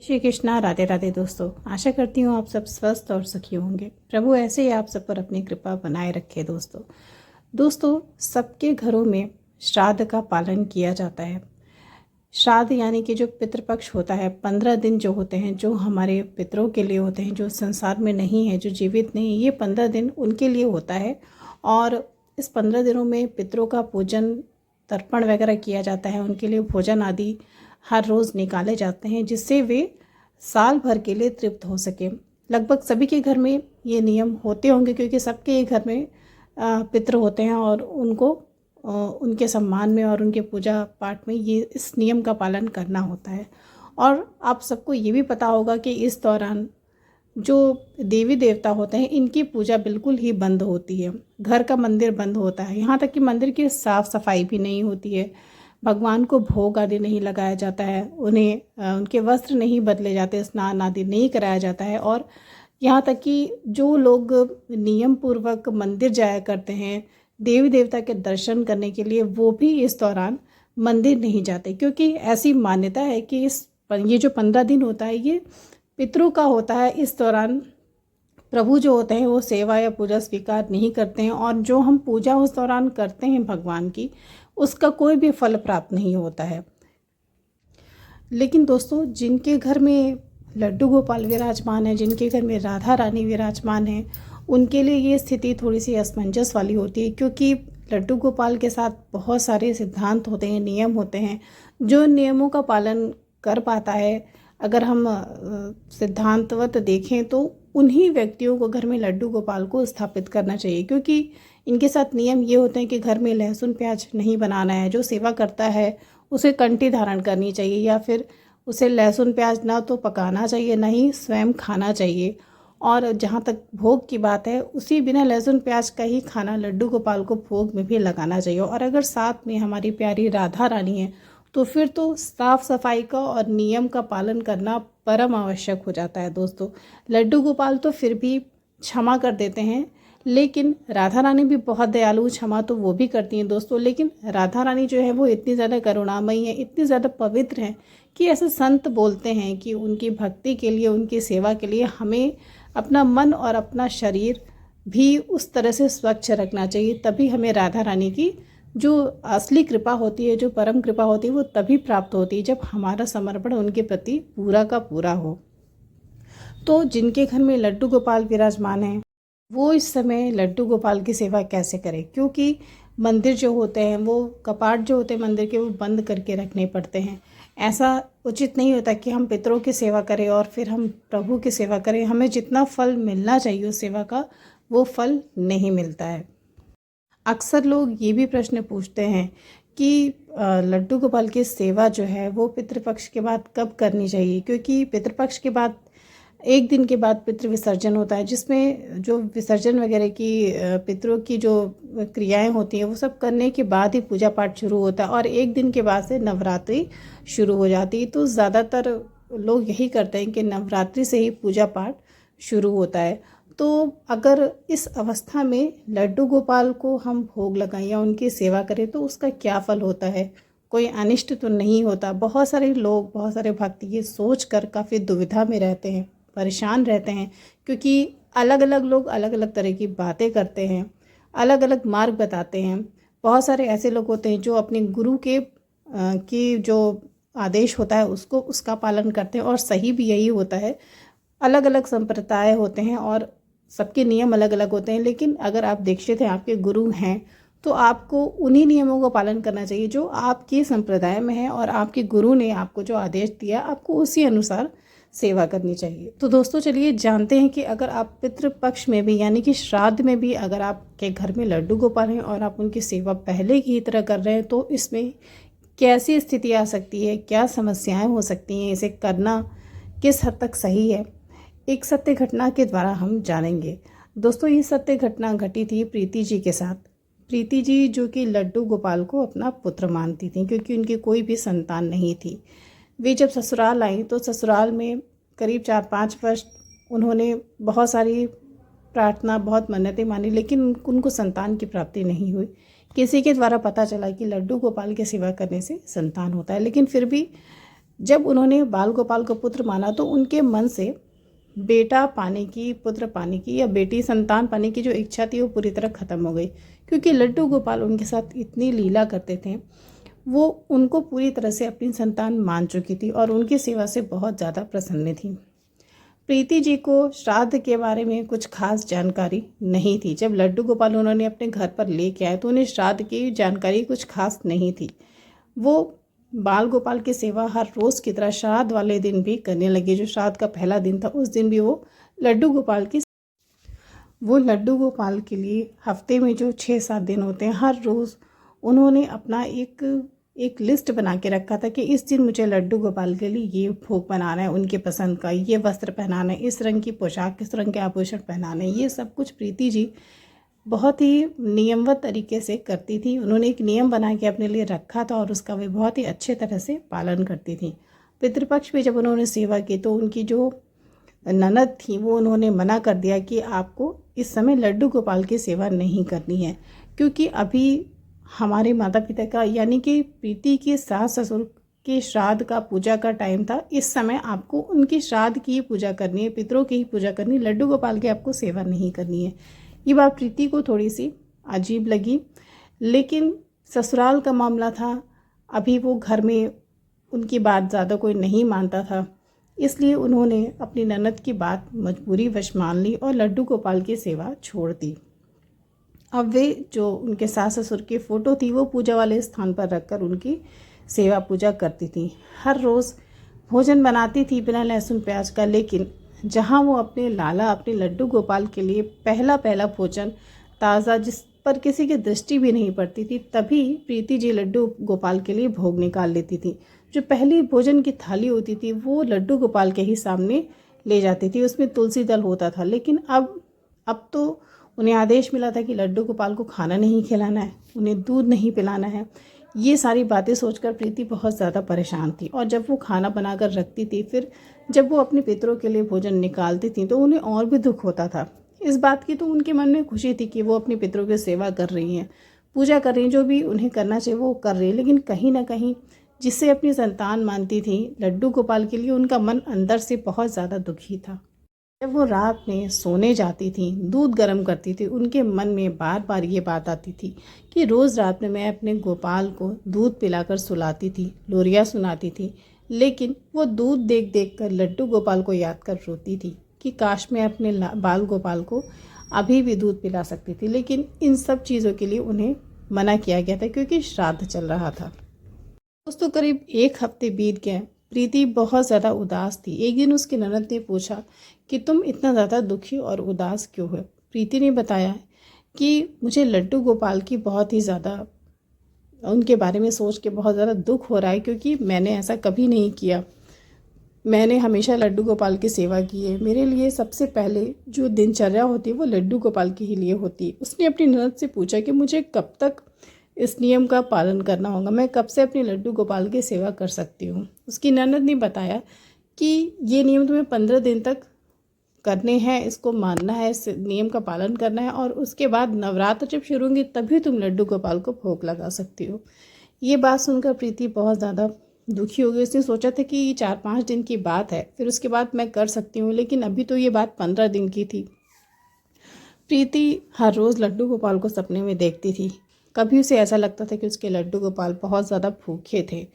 श्री कृष्णा। राधे राधे दोस्तों, आशा करती हूँ आप सब स्वस्थ और सुखी होंगे। प्रभु ऐसे ही आप सब पर अपनी कृपा बनाए रखे। दोस्तों सबके घरों में श्राद्ध का पालन किया जाता है। श्राद्ध यानी कि जो पितृपक्ष होता है, 15 दिन जो होते हैं, जो हमारे पितरों के लिए होते हैं, जो संसार में नहीं है, जो जीवित नहीं है, ये 15 दिन उनके लिए होता है। और इस 15 दिनों में पितरों का पूजन तर्पण वगैरह किया जाता है। उनके लिए भोजन आदि हर रोज़ निकाले जाते हैं, जिससे वे साल भर के लिए तृप्त हो सके। लगभग सभी के घर में ये नियम होते होंगे, क्योंकि सबके घर में पितृ होते हैं और उनको उनके सम्मान में और उनके पूजा पाठ में ये इस नियम का पालन करना होता है। और आप सबको ये भी पता होगा कि इस दौरान जो देवी देवता होते हैं, इनकी पूजा बिल्कुल ही बंद होती है। घर का मंदिर बंद होता है, यहाँ तक कि मंदिर की साफ़ सफाई भी नहीं होती है। भगवान को भोग आदि नहीं लगाया जाता है, उन्हें उनके वस्त्र नहीं बदले जाते, स्नान आदि नहीं कराया जाता है। और यहाँ तक कि जो लोग नियम पूर्वक मंदिर जाया करते हैं देवी देवता के दर्शन करने के लिए, वो भी इस दौरान मंदिर नहीं जाते, क्योंकि ऐसी मान्यता है कि ये जो 15 दिन होता है, ये पितरों का होता है। इस दौरान प्रभु जो होते हैं वो सेवा या पूजा स्वीकार नहीं करते हैं, और जो हम पूजा उस दौरान करते हैं भगवान की, उसका कोई भी फल प्राप्त नहीं होता है। लेकिन दोस्तों, जिनके घर में लड्डू गोपाल विराजमान है, जिनके घर में राधा रानी विराजमान है, उनके लिए ये स्थिति थोड़ी सी असमंजस वाली होती है, क्योंकि लड्डू गोपाल के साथ बहुत सारे सिद्धांत होते हैं, नियम होते हैं। जो नियमों का पालन कर पाता है, अगर हम सिद्धांतवत देखें तो उन्हीं व्यक्तियों को घर में लड्डू गोपाल को स्थापित करना चाहिए, क्योंकि इनके साथ नियम ये होते हैं कि घर में लहसुन प्याज नहीं बनाना है। जो सेवा करता है उसे कंठी धारण करनी चाहिए, या फिर उसे लहसुन प्याज ना तो पकाना चाहिए, ना ही स्वयं खाना चाहिए। और जहाँ तक भोग की बात है, उसी बिना लहसुन प्याज का ही खाना लड्डू गोपाल को भोग में भी लगाना चाहिए। और अगर साथ में हमारी प्यारी राधा रानी है, तो फिर तो साफ सफाई का और नियम का पालन करना परम आवश्यक हो जाता है। दोस्तों, लड्डू गोपाल तो फिर भी क्षमा कर देते हैं, लेकिन राधा रानी भी बहुत दयालु, क्षमा तो वो भी करती हैं दोस्तों। लेकिन राधा रानी जो है वो इतनी ज़्यादा करुणामयी है, इतनी ज़्यादा पवित्र है, कि ऐसे संत बोलते हैं कि उनकी भक्ति के लिए, उनकी सेवा के लिए हमें अपना मन और अपना शरीर भी उस तरह से स्वच्छ रखना चाहिए। तभी हमें राधा रानी की जो असली कृपा होती है, जो परम कृपा होती है, वो तभी प्राप्त होती है जब हमारा समर्पण उनके प्रति पूरा का पूरा हो। तो जिनके घर में लड्डू गोपाल विराजमान हैं, वो इस समय लड्डू गोपाल की सेवा कैसे करें, क्योंकि मंदिर जो होते हैं, वो कपाट जो होते हैं मंदिर के, वो बंद करके रखने पड़ते हैं। ऐसा उचित नहीं होता कि हम पितरों की सेवा करें और फिर हम प्रभु की सेवा करें। हमें जितना फल मिलना चाहिए उस सेवा का, वो फल नहीं मिलता है। अक्सर लोग ये भी प्रश्न पूछते हैं कि लड्डू गोपाल की सेवा जो है वो पितृपक्ष के बाद कब करनी चाहिए, क्योंकि पितृपक्ष के बाद एक दिन के बाद पितृ विसर्जन होता है, जिसमें जो विसर्जन वगैरह की पितरों की जो क्रियाएं होती हैं, वो सब करने के बाद ही पूजा पाठ शुरू होता है। और एक दिन के बाद से नवरात्रि शुरू हो जाती है। तो ज़्यादातर लोग यही करते हैं कि नवरात्रि से ही पूजा पाठ शुरू होता है। तो अगर इस अवस्था में लड्डू गोपाल को हम भोग लगाएं या उनकी सेवा करें, तो उसका क्या फल होता है? कोई अनिष्ट तो नहीं होता। बहुत सारे लोग, बहुत सारे भक्त ये सोच कर काफ़ी दुविधा में रहते हैं, परेशान रहते हैं, क्योंकि अलग अलग लोग अलग अलग तरह की बातें करते हैं, अलग अलग मार्ग बताते हैं। बहुत सारे ऐसे लोग होते हैं जो अपने गुरु की जो आदेश होता है उसका पालन करते हैं, और सही भी यही होता है। अलग अलग संप्रदाय होते हैं और सबके नियम अलग अलग होते हैं, लेकिन अगर आप दीक्षित हैं, आपके गुरु हैं, तो आपको उन्हीं नियमों का पालन करना चाहिए जो आपके संप्रदाय में है, और आपके गुरु ने आपको जो आदेश दिया, आपको उसी अनुसार सेवा करनी चाहिए। तो दोस्तों, चलिए जानते हैं कि अगर आप पितृपक्ष में भी, यानी कि श्राद्ध में भी, अगर आपके घर में लड्डू गोपाल हैं और आप उनकी सेवा पहले की तरह कर रहे हैं, तो इसमें कैसी स्थिति आ सकती है, क्या समस्याएं हो सकती हैं, इसे करना किस हद तक सही है, एक सत्य घटना के द्वारा हम जानेंगे। दोस्तों, ये सत्य घटना घटी थी प्रीति जी के साथ। प्रीति जी जो कि लड्डू गोपाल को अपना पुत्र मानती थी, क्योंकि उनकी कोई भी संतान नहीं थी। वे जब ससुराल आई, तो ससुराल में करीब 4-5 वर्ष उन्होंने बहुत सारी प्रार्थना, बहुत मन्नतें मानी, लेकिन उनको संतान की प्राप्ति नहीं हुई। किसी के द्वारा पता चला कि लड्डू गोपाल की सेवा करने से संतान होता है, लेकिन फिर भी जब उन्होंने बाल गोपाल को पुत्र माना तो उनके मन से बेटा पाने की, पुत्र पाने की या बेटी संतान पाने की जो इच्छा थी वो पूरी तरह ख़त्म हो गई, क्योंकि लड्डू गोपाल उनके साथ इतनी लीला करते थे, वो उनको पूरी तरह से अपनी संतान मान चुकी थी और उनकी सेवा से बहुत ज़्यादा प्रसन्न थी। प्रीति जी को श्राद्ध के बारे में कुछ खास जानकारी नहीं थी। जब लड्डू गोपाल उन्होंने अपने घर पर लेके आए तो उन्हें श्राद्ध की जानकारी कुछ खास नहीं थी। वो बाल गोपाल की सेवा हर रोज़ की तरह श्राद्ध वाले दिन भी करने लगी। जो श्राद्ध का पहला दिन था उस दिन भी वो लड्डू गोपाल के लिए हफ्ते में जो 6-7 दिन होते हैं, हर रोज़ उन्होंने अपना एक लिस्ट बना के रखा था कि इस दिन मुझे लड्डू गोपाल के लिए ये भोग बनाना है, उनके पसंद का ये वस्त्र पहनाना है, इस रंग की पोशाक, इस रंग के आभूषण पहनाने हैं। ये सब कुछ प्रीति जी बहुत ही नियमवत तरीके से करती थी। उन्होंने एक नियम बना के अपने लिए रखा था और उसका वे बहुत ही अच्छे तरह से पालन करती थी। पितृपक्ष में जब उन्होंने सेवा की तो उनकी जो ननद थी वो उन्होंने मना कर दिया कि आपको इस समय लड्डू गोपाल की सेवा नहीं करनी है, क्योंकि अभी हमारे माता पिता का यानी कि प्रीति के सास ससुर के श्राद्ध का पूजा का टाइम था। इस समय आपको उनकी श्राद्ध की ही पूजा करनी है, पितरों की ही पूजा करनी है, लड्डू गोपाल की आपको सेवा नहीं करनी है। ये बात प्रीति को थोड़ी सी अजीब लगी, लेकिन ससुराल का मामला था, अभी वो घर में उनकी बात ज़्यादा कोई नहीं मानता था, इसलिए उन्होंने अपनी ननद की बात मजबूरी वश मान ली और लड्डू गोपाल की सेवा छोड़ दी। अब वे जो उनके सास ससुर की फ़ोटो थी वो पूजा वाले स्थान पर रखकर उनकी सेवा पूजा करती थी। हर रोज़ भोजन बनाती थी बिना लहसुन प्याज का, लेकिन जहाँ वो अपने लाला अपने लड्डू गोपाल के लिए पहला भोजन ताज़ा जिस पर किसी की दृष्टि भी नहीं पड़ती थी, तभी प्रीति जी लड्डू गोपाल के लिए भोग निकाल लेती थी। जो पहली भोजन की थाली होती थी वो लड्डू गोपाल के ही सामने ले जाती थी, उसमें तुलसी दल होता था। लेकिन अब तो उन्हें आदेश मिला था कि लड्डू गोपाल को खाना नहीं खिलाना है, उन्हें दूध नहीं पिलाना है। ये सारी बातें सोचकर प्रीति बहुत ज़्यादा परेशान थी और जब वो खाना बनाकर रखती थी, फिर जब वो अपने पितरों के लिए भोजन निकालती थी तो उन्हें और भी दुख होता था। इस बात की तो उनके मन में खुशी थी कि वो अपने पितरों की सेवा कर रही हैं, पूजा कर रही हैं, जो भी उन्हें करना चाहिए वो कर रही है। लेकिन कहीं ना कहीं जिसे अपनी संतान मानती थी लड्डू गोपाल के लिए उनका मन अंदर से बहुत ज़्यादा दुखी था। जब वो रात में सोने जाती थी, दूध गर्म करती थी, उनके मन में बार बार ये बात आती थी कि रोज़ रात में मैं अपने गोपाल को दूध पिलाकर सुलाती थी, लोरियाँ सुनाती थी, लेकिन वो दूध देख देख कर लड्डू गोपाल को याद कर रोती थी कि काश मैं अपने बाल गोपाल को अभी भी दूध पिला सकती थी। लेकिन इन सब चीज़ों के लिए उन्हें मना किया गया था क्योंकि श्राद्ध चल रहा था। दोस्तों, करीब 1 हफ्ते बीत गए। प्रीति बहुत ज़्यादा उदास थी। एक दिन उसकी ननद ने पूछा कि तुम इतना ज़्यादा दुखी और उदास क्यों हो? प्रीति ने बताया कि मुझे लड्डू गोपाल की बहुत ही ज़्यादा उनके बारे में सोच के बहुत ज़्यादा दुख हो रहा है, क्योंकि मैंने ऐसा कभी नहीं किया। मैंने हमेशा लड्डू गोपाल की सेवा की है। मेरे लिए सबसे पहले जो दिनचर्या होती है वो लड्डू गोपाल के ही लिए होती है। उसने अपनी ननद से पूछा कि मुझे कब तक इस नियम का पालन करना होगा, मैं कब से अपने लड्डू गोपाल की सेवा कर सकती हूँ। उसकी ननद ने बताया कि ये नियम तुम्हें 15 दिन तक करने हैं, इसको मानना है, इस नियम का पालन करना है, और उसके बाद नवरात्र जब शुरू होंगे तभी तुम लड्डू गोपाल को भोग लगा सकती हो। ये बात सुनकर प्रीति बहुत ज़्यादा दुखी हो गई। उसने सोचा था कि ये 4-5 दिन की बात है, फिर उसके बाद मैं कर सकती हूँ, लेकिन अभी तो ये बात 15 दिन की थी। प्रीति हर रोज़ लड्डू गोपाल को सपने में देखती थी। कभी उसे ऐसा लगता था कि उसके लड्डू गोपाल बहुत ज़्यादा भूखे थे,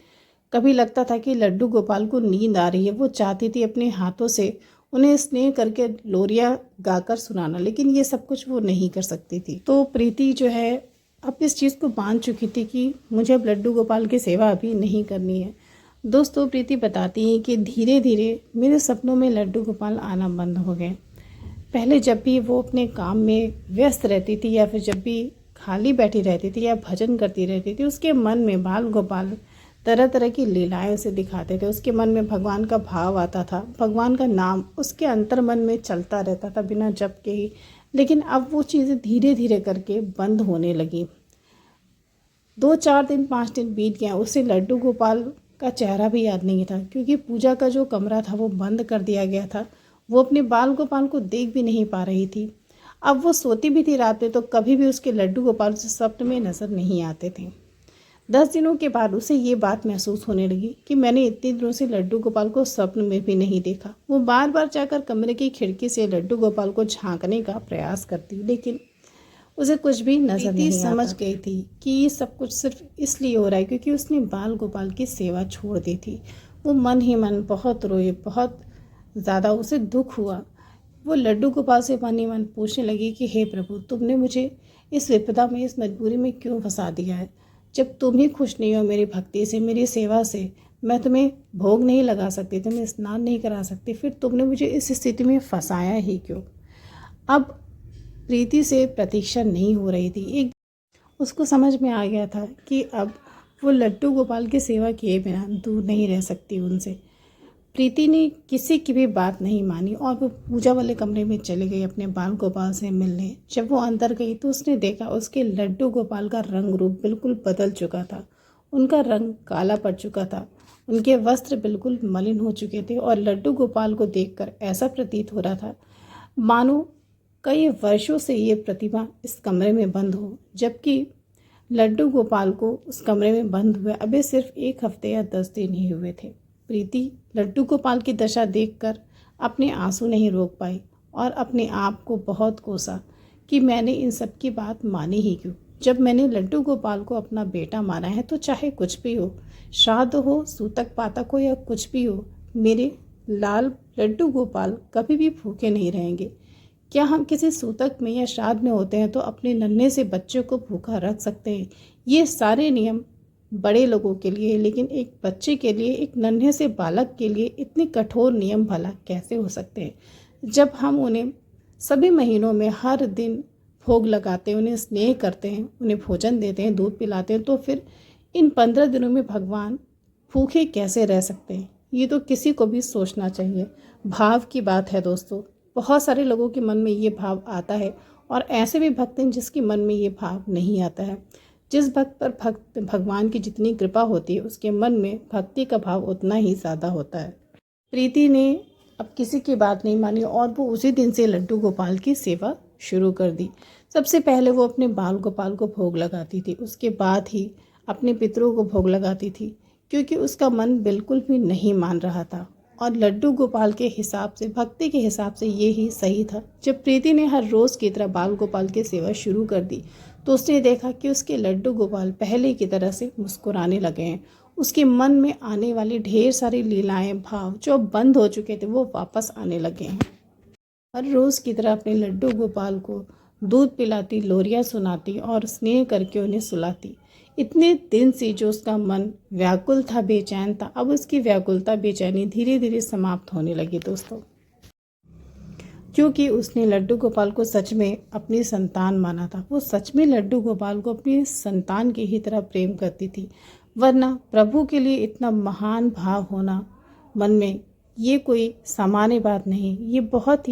कभी लगता था कि लड्डू गोपाल को नींद आ रही है। वो चाहती थी अपने हाथों से उन्हें स्नेह करके लोरियाँ गाकर सुनाना, लेकिन ये सब कुछ वो नहीं कर सकती थी। तो प्रीति जो है अब इस चीज़ को मान चुकी थी कि मुझे अब लड्डू गोपाल की सेवा अभी नहीं करनी है। दोस्तों, प्रीति बताती हैं कि धीरे धीरे मेरे सपनों में लड्डू गोपाल आना बंद हो गए। पहले जब भी वो अपने काम में व्यस्त रहती थी या फिर जब भी खाली बैठी रहती थी या भजन करती रहती थी, उसके मन में बाल गोपाल तरह तरह की लीलाएं उसे दिखाते थे। उसके मन में भगवान का भाव आता था, भगवान का नाम उसके अंतर मन में चलता रहता था बिना जप के ही। लेकिन अब वो चीज़ें धीरे धीरे करके बंद होने लगी। 2-4 दिन 5 दिन बीत गया, उसे लड्डू गोपाल का चेहरा भी याद नहीं था, क्योंकि पूजा का जो कमरा था वो बंद कर दिया गया था। वो अपने बाल गोपाल को देख भी नहीं पा रही थी। अब वो सोती भी थी रात में तो कभी भी उसके लड्डू गोपाल से स्वप्न में नज़र नहीं आते थे। 10 दिनों के बाद उसे ये बात महसूस होने लगी कि मैंने इतने दिनों से लड्डू गोपाल को स्वप्न में भी नहीं देखा। वो बार बार जाकर कमरे की खिड़की से लड्डू गोपाल को झांकने का प्रयास करती, लेकिन उसे कुछ भी नजर नहीं आता। समझ गई थी कि ये सब कुछ सिर्फ इसलिए हो रहा है क्योंकि उसने बाल गोपाल की सेवा छोड़ दी थी। वो मन ही मन बहुत रोई, बहुत ज़्यादा उसे दुख हुआ। वो लड्डू गोपाल से मन ही मन पूछने लगी कि हे प्रभु, तुमने मुझे इस विपदा में, इस मजबूरी में क्यों फंसा दिया है? जब तुम ही खुश नहीं हो मेरी भक्ति से, मेरी सेवा से, मैं तुम्हें भोग नहीं लगा सकती, तुम्हें स्नान नहीं करा सकती, फिर तुमने मुझे इस स्थिति में फंसाया ही क्यों? अब प्रीति से प्रतीक्षा नहीं हो रही थी। एक उसको समझ में आ गया था कि अब वो लड्डू गोपाल की सेवा किए बिना दूर नहीं रह सकती उनसे। प्रीति ने किसी की भी बात नहीं मानी और वो पूजा वाले कमरे में चली गई अपने बाल गोपाल से मिलने। जब वो अंदर गई तो उसने देखा उसके लड्डू गोपाल का रंग रूप बिल्कुल बदल चुका था। उनका रंग काला पड़ चुका था, उनके वस्त्र बिल्कुल मलिन हो चुके थे और लड्डू गोपाल को देखकर ऐसा प्रतीत हो रहा था मानो कई वर्षों से ये प्रतिमा इस कमरे में बंद हो, जबकि लड्डू गोपाल को उस कमरे में बंद हुए अभी सिर्फ 1 हफ्ते या 10 दिन ही हुए थे। प्रीति लड्डू गोपाल की दशा देखकर अपने आंसू नहीं रोक पाई और अपने आप को बहुत कोसा कि मैंने इन सब की बात मानी ही क्यों। जब मैंने लड्डू गोपाल को अपना बेटा माना है तो चाहे कुछ भी हो, श्राद्ध हो, सूतक पातक हो या कुछ भी हो, मेरे लाल लड्डू गोपाल कभी भी भूखे नहीं रहेंगे। क्या हम किसी सूतक में या श्राद्ध में होते हैं तो अपने नन्हे से बच्चे को भूखा रख सकते हैं? ये सारे नियम बड़े लोगों के लिए, लेकिन एक बच्चे के लिए, एक नन्हे से बालक के लिए इतने कठोर नियम भला कैसे हो सकते हैं? जब हम उन्हें सभी महीनों में हर दिन भोग लगाते हैं, उन्हें स्नेह करते हैं, उन्हें भोजन देते हैं, दूध पिलाते हैं, तो फिर इन 15 दिनों में भगवान भूखे कैसे रह सकते हैं? ये तो किसी को भी सोचना चाहिए। भाव की बात है दोस्तों। बहुत सारे लोगों के मन में ये भाव आता है और ऐसे भी भक्त हैं जिसके मन में ये भाव नहीं आता है। जिस भक्त पर भगवान की जितनी कृपा होती है उसके मन में भक्ति का भाव उतना ही ज़्यादा होता है। प्रीति ने अब किसी की बात नहीं मानी और वो उसी दिन से लड्डू गोपाल की सेवा शुरू कर दी। सबसे पहले वो अपने बाल गोपाल को भोग लगाती थी, उसके बाद ही अपने पितरों को भोग लगाती थी, क्योंकि उसका मन बिल्कुल भी नहीं मान रहा था और लड्डू गोपाल के हिसाब से, भक्ति के हिसाब से ये ही सही था। जब प्रीति ने हर रोज़ की तरह बाल गोपाल की सेवा शुरू कर दी तो उसने देखा कि उसके लड्डू गोपाल पहले की तरह से मुस्कुराने लगे हैं। उसके मन में आने वाली ढेर सारी लीलाएं, भाव जो बंद हो चुके थे वो वापस आने लगे हैं। हर रोज़ की तरह अपने लड्डू गोपाल को दूध पिलाती, लोरियां सुनाती और स्नेह करके उन्हें सुलाती। इतने दिन से जो उसका मन व्याकुल था, बेचैन था, अब उसकी व्याकुलता, बेचैनी धीरे धीरे समाप्त होने लगी दोस्तों, क्योंकि उसने लड्डू गोपाल को सच में अपनी संतान माना था। वो सच में लड्डू गोपाल को अपनी संतान की ही तरह प्रेम करती थी। वरना प्रभु के लिए इतना महान भाव होना मन में, ये कोई सामान्य बात नहीं। ये बहुत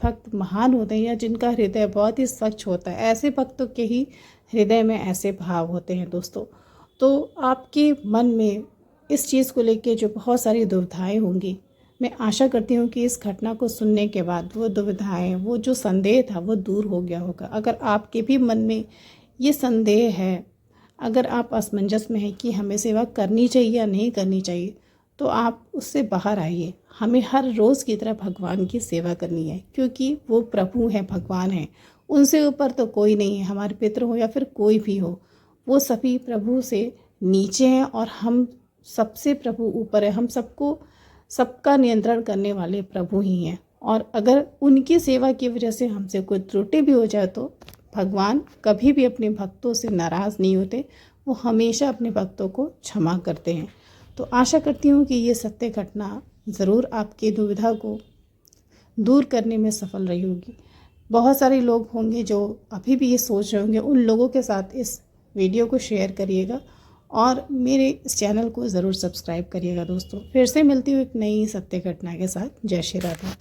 भक्त महान होते हैं या जिनका हृदय बहुत ही स्वच्छ होता है, ऐसे भक्तों के ही हृदय में ऐसे भाव होते हैं दोस्तों। तो आपके मन में इस चीज़ को लेके जो बहुत सारी दुविधाएं होंगी, मैं आशा करती हूँ कि इस घटना को सुनने के बाद वो दुविधाएं, वो जो संदेह था वो दूर हो गया होगा। अगर आपके भी मन में ये संदेह है, अगर आप असमंजस में हैं कि हमें सेवा करनी चाहिए या नहीं करनी चाहिए, तो आप उससे बाहर आइए। हमें हर रोज़ की तरह भगवान की सेवा करनी है, क्योंकि वो प्रभु हैं, भगवान हैं। उनसे ऊपर तो कोई नहीं है। हमारे पितृ हो या फिर कोई भी हो, वो सभी प्रभु से नीचे हैं और हम सबसे प्रभु ऊपर है। हम सबका नियंत्रण करने वाले प्रभु ही हैं। और अगर उनकी सेवा की वजह से हमसे कोई त्रुटि भी हो जाए तो भगवान कभी भी अपने भक्तों से नाराज़ नहीं होते। वो हमेशा अपने भक्तों को क्षमा करते हैं। तो आशा करती हूँ कि ये सत्य घटना ज़रूर आपकी दुविधा को दूर करने में सफल रही होगी। बहुत सारे लोग होंगे जो अभी भी ये सोच रहे होंगे, उन लोगों के साथ इस वीडियो को शेयर करिएगा और मेरे इस चैनल को ज़रूर सब्सक्राइब करिएगा दोस्तों। फिर से मिलती हूँ एक नई सत्य घटना के साथ। जय श्री राधा।